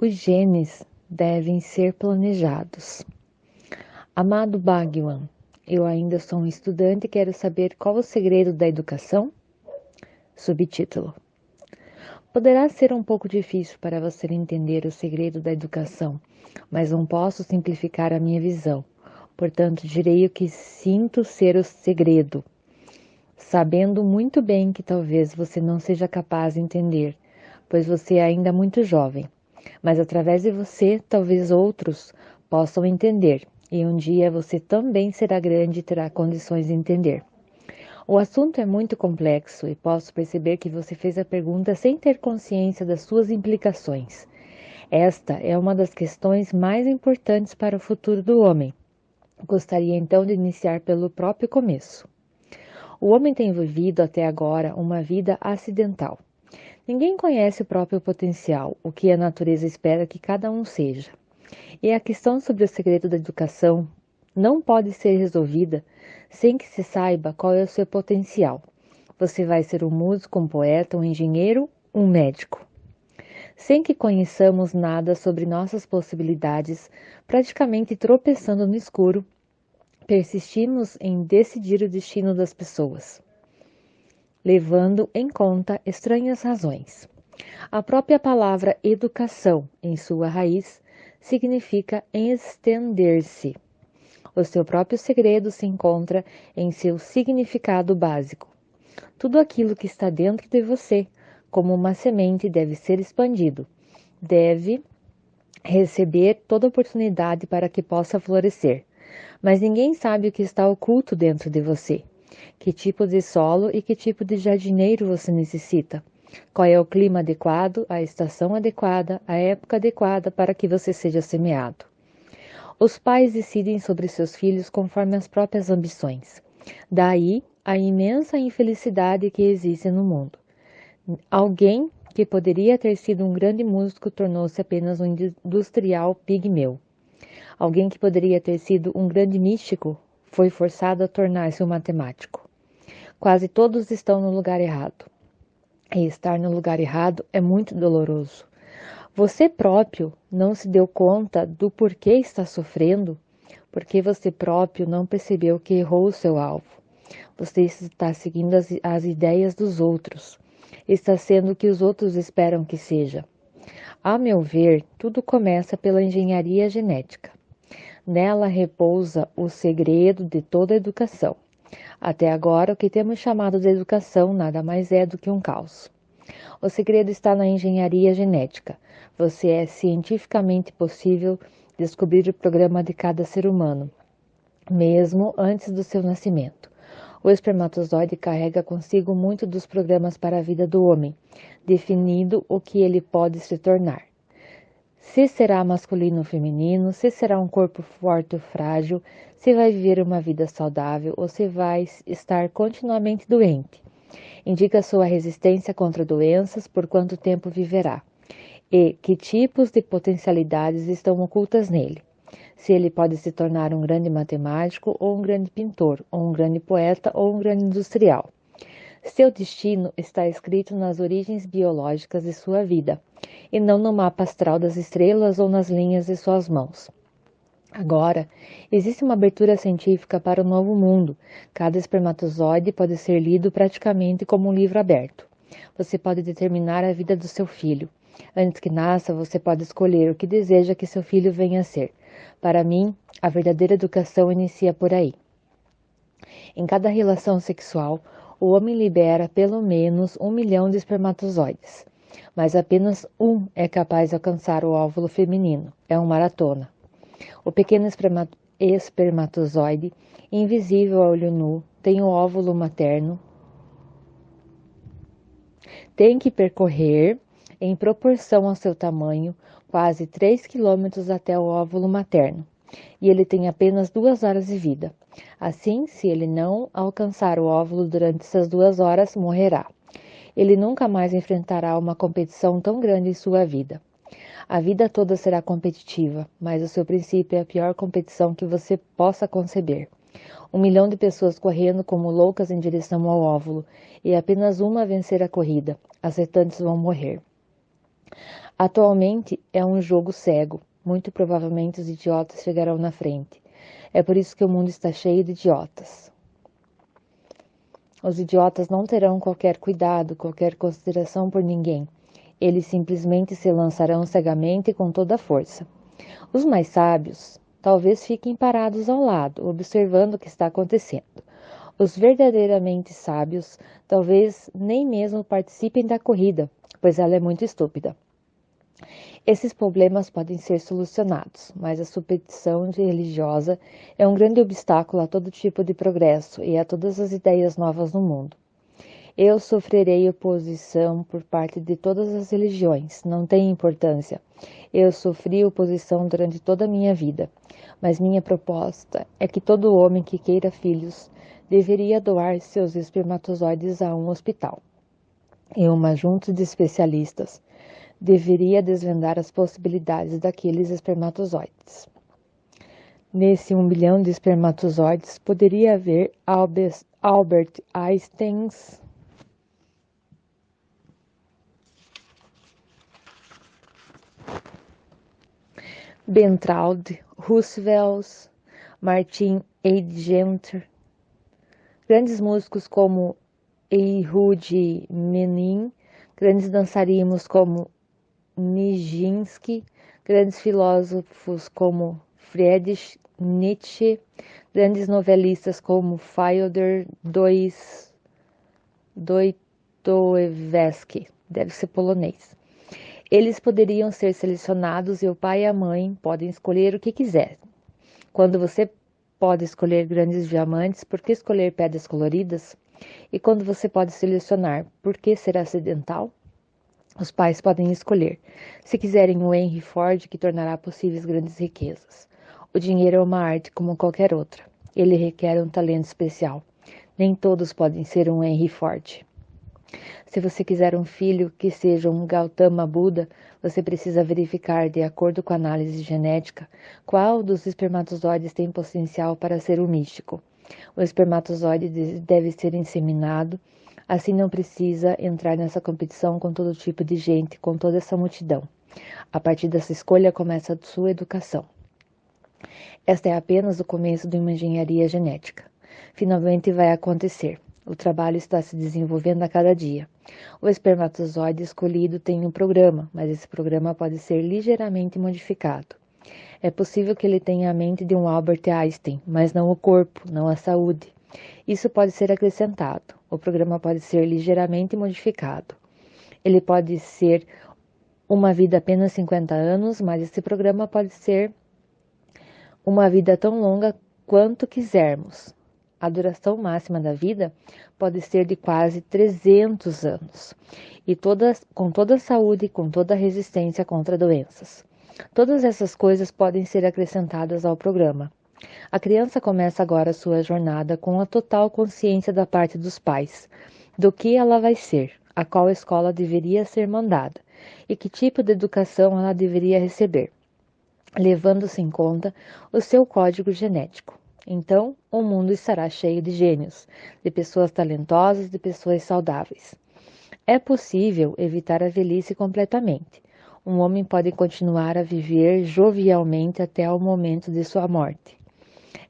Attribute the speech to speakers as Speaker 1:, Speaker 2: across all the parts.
Speaker 1: Os genes devem ser planejados. Amado Bhagwan, eu ainda sou um estudante e quero saber qual o segredo da educação? Subtítulo. Poderá ser um pouco difícil para você entender o segredo da educação, mas não posso simplificar a minha visão. Portanto, direi o que sinto ser o segredo, sabendo muito bem que talvez você não seja capaz de entender, pois você é ainda muito jovem. Mas através de você, talvez outros possam entender, e um dia você também será grande e terá condições de entender. O assunto é muito complexo e posso perceber que você fez a pergunta sem ter consciência das suas implicações. Esta é uma das questões mais importantes para o futuro do homem. Gostaria então de iniciar pelo próprio começo. O homem tem vivido até agora uma vida acidental. Ninguém conhece o próprio potencial, o que a natureza espera que cada um seja. E a questão sobre o segredo da educação não pode ser resolvida sem que se saiba qual é o seu potencial. Você vai ser um músico, um poeta, um engenheiro, um médico. Sem que conheçamos nada sobre nossas possibilidades, praticamente tropeçando no escuro, persistimos em decidir o destino das pessoas, levando em conta estranhas razões. A própria palavra educação, em sua raiz, significa estender-se. O seu próprio segredo se encontra em seu significado básico. Tudo aquilo que está dentro de você, como uma semente, deve ser expandido. Deve receber toda oportunidade para que possa florescer. Mas ninguém sabe o que está oculto dentro de você. Que tipo de solo e que tipo de jardineiro você necessita? Qual é o clima adequado, a estação adequada, a época adequada para que você seja semeado? Os pais decidem sobre seus filhos conforme as próprias ambições. Daí a imensa infelicidade que existe no mundo. Alguém que poderia ter sido um grande músico tornou-se apenas um industrial pigmeu. Alguém que poderia ter sido um grande místico foi forçado a tornar-se um matemático. Quase todos estão no lugar errado. E estar no lugar errado é muito doloroso. Você próprio não se deu conta do porquê está sofrendo, porque você próprio não percebeu que errou o seu alvo. Você está seguindo as ideias dos outros. Está sendo o que os outros esperam que seja. A meu ver, tudo começa pela engenharia genética. Nela repousa o segredo de toda a educação. Até agora, o que temos chamado de educação nada mais é do que um caos. O segredo está na engenharia genética. Você é cientificamente possível descobrir o programa de cada ser humano, mesmo antes do seu nascimento. O espermatozoide carrega consigo muito dos programas para a vida do homem, definindo o que ele pode se tornar. Se será masculino ou feminino, se será um corpo forte ou frágil, se vai viver uma vida saudável ou se vai estar continuamente doente. Indica sua resistência contra doenças, por quanto tempo viverá, e que tipos de potencialidades estão ocultas nele. Se ele pode se tornar um grande matemático, ou um grande pintor, ou um grande poeta, ou um grande industrial. Seu destino está escrito nas origens biológicas de sua vida, e não no mapa astral das estrelas ou nas linhas de suas mãos. Agora, existe uma abertura científica para o novo mundo. Cada espermatozoide pode ser lido praticamente como um livro aberto. Você pode determinar a vida do seu filho. Antes que nasça, você pode escolher o que deseja que seu filho venha a ser. Para mim, a verdadeira educação inicia por aí. Em cada relação sexual, o homem libera pelo menos 1 milhão de espermatozoides, mas apenas um é capaz de alcançar o óvulo feminino. É uma maratona. O pequeno espermatozoide, invisível a olho nu, tem o óvulo materno, tem que percorrer, em proporção ao seu tamanho, quase 3 quilômetros até o óvulo materno, e ele tem apenas 2 horas de vida. Assim, se ele não alcançar o óvulo durante essas 2 horas, morrerá. Ele nunca mais enfrentará uma competição tão grande em sua vida. A vida toda será competitiva, mas o seu princípio é a pior competição que você possa conceber. 1 milhão de pessoas correndo como loucas em direção ao óvulo, e apenas uma vencer a corrida. As restantes vão morrer. Atualmente é um jogo cego. Muito provavelmente os idiotas chegarão na frente. É por isso que o mundo está cheio de idiotas. Os idiotas não terão qualquer cuidado, qualquer consideração por ninguém. Eles simplesmente se lançarão cegamente com toda a força. Os mais sábios talvez fiquem parados ao lado, observando o que está acontecendo. Os verdadeiramente sábios talvez nem mesmo participem da corrida, pois ela é muito estúpida. Esses problemas podem ser solucionados, mas a superstição religiosa é um grande obstáculo a todo tipo de progresso e a todas as ideias novas no mundo. Eu sofrerei oposição por parte de todas as religiões, não tem importância. Eu sofri oposição durante toda a minha vida, mas minha proposta é que todo homem que queira filhos deveria doar seus espermatozoides a um hospital. E uma junta de especialistas deveria desvendar as possibilidades daqueles espermatozoides. Nesse 1 bilhão de espermatozoides poderia haver Albert Einsteins, Bertrand Russell, Martin Heidegger, grandes músicos como Ehud Menuhin, grandes dançarinos como Nijinsky, grandes filósofos como Friedrich Nietzsche, grandes novelistas como Fyodor Dostoevsky, deve ser polonês. Eles poderiam ser selecionados e o pai e a mãe podem escolher o que quiserem. Quando você pode escolher grandes diamantes, por que escolher pedras coloridas? E quando você pode selecionar, por que ser acidental? Os pais podem escolher, se quiserem o Henry Ford, que tornará possíveis grandes riquezas. O dinheiro é uma arte como qualquer outra. Ele requer um talento especial. Nem todos podem ser um Henry Ford. Se você quiser um filho que seja um Gautama Buda, você precisa verificar, de acordo com a análise genética, qual dos espermatozoides tem potencial para ser um místico. O espermatozoide deve ser inseminado, assim não precisa entrar nessa competição com todo tipo de gente, com toda essa multidão. A partir dessa escolha começa a sua educação. Esta é apenas o começo de uma engenharia genética. Finalmente vai acontecer. O trabalho está se desenvolvendo a cada dia. O espermatozoide escolhido tem um programa, mas esse programa pode ser ligeiramente modificado. É possível que ele tenha a mente de um Albert Einstein, mas não o corpo, não a saúde. Isso pode ser acrescentado. O programa pode ser ligeiramente modificado. Ele pode ser uma vida apenas 50 anos, mas esse programa pode ser uma vida tão longa quanto quisermos. A duração máxima da vida pode ser de quase 300 anos, e com toda a saúde e com toda a resistência contra doenças. Todas essas coisas podem ser acrescentadas ao programa. A criança começa agora sua jornada com a total consciência da parte dos pais, do que ela vai ser, a qual escola deveria ser mandada, e que tipo de educação ela deveria receber, levando-se em conta o seu código genético. Então, o mundo estará cheio de gênios, de pessoas talentosas, de pessoas saudáveis. É possível evitar a velhice completamente. Um homem pode continuar a viver jovialmente até o momento de sua morte.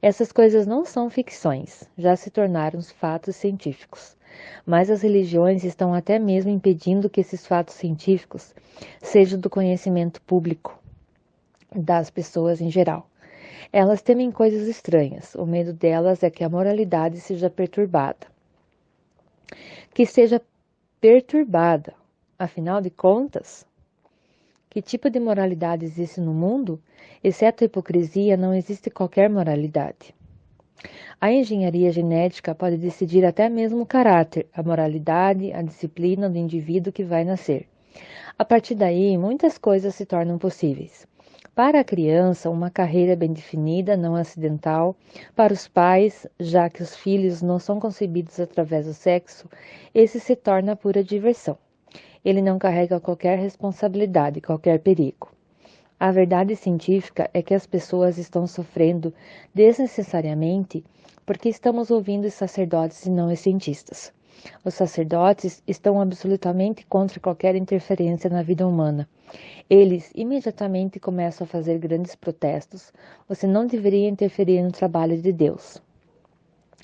Speaker 1: Essas coisas não são ficções, já se tornaram fatos científicos. Mas as religiões estão até mesmo impedindo que esses fatos científicos sejam do conhecimento público das pessoas em geral. Elas temem coisas estranhas. O medo delas é que a moralidade seja perturbada. Que seja perturbada. Afinal de contas, que tipo de moralidade existe no mundo? Exceto a hipocrisia, não existe qualquer moralidade. A engenharia genética pode decidir até mesmo o caráter, a moralidade, a disciplina do indivíduo que vai nascer. A partir daí, muitas coisas se tornam possíveis. Para a criança, uma carreira bem definida, não acidental. Para os pais, já que os filhos não são concebidos através do sexo, esse se torna pura diversão. Ele não carrega qualquer responsabilidade, qualquer perigo. A verdade científica é que as pessoas estão sofrendo desnecessariamente porque estamos ouvindo os sacerdotes e não os cientistas. Os sacerdotes estão absolutamente contra qualquer interferência na vida humana. Eles imediatamente começam a fazer grandes protestos. Você não deveria interferir no trabalho de Deus.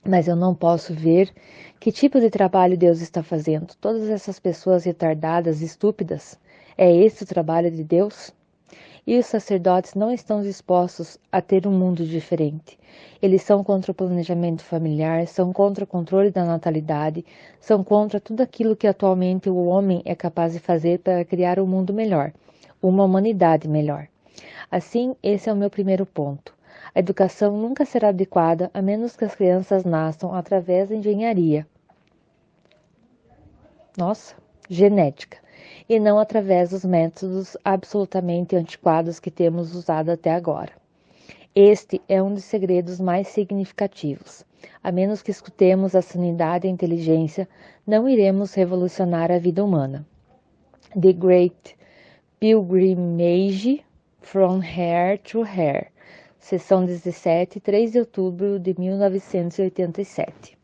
Speaker 1: Mas eu não posso ver que tipo de trabalho Deus está fazendo. Todas essas pessoas retardadas, estúpidas. É esse o trabalho de Deus? E os sacerdotes não estão dispostos a ter um mundo diferente. Eles são contra o planejamento familiar, são contra o controle da natalidade, são contra tudo aquilo que atualmente o homem é capaz de fazer para criar um mundo melhor, uma humanidade melhor. Assim, esse é o meu primeiro ponto. A educação nunca será adequada a menos que as crianças nasçam através da engenharia. Genética. E não através dos métodos absolutamente antiquados que temos usado até agora. Este é um dos segredos mais significativos. A menos que escutemos a sanidade e a inteligência, não iremos revolucionar a vida humana. The Great Pilgrimage from Here to Here. Seção 17, 3 de outubro de 1987.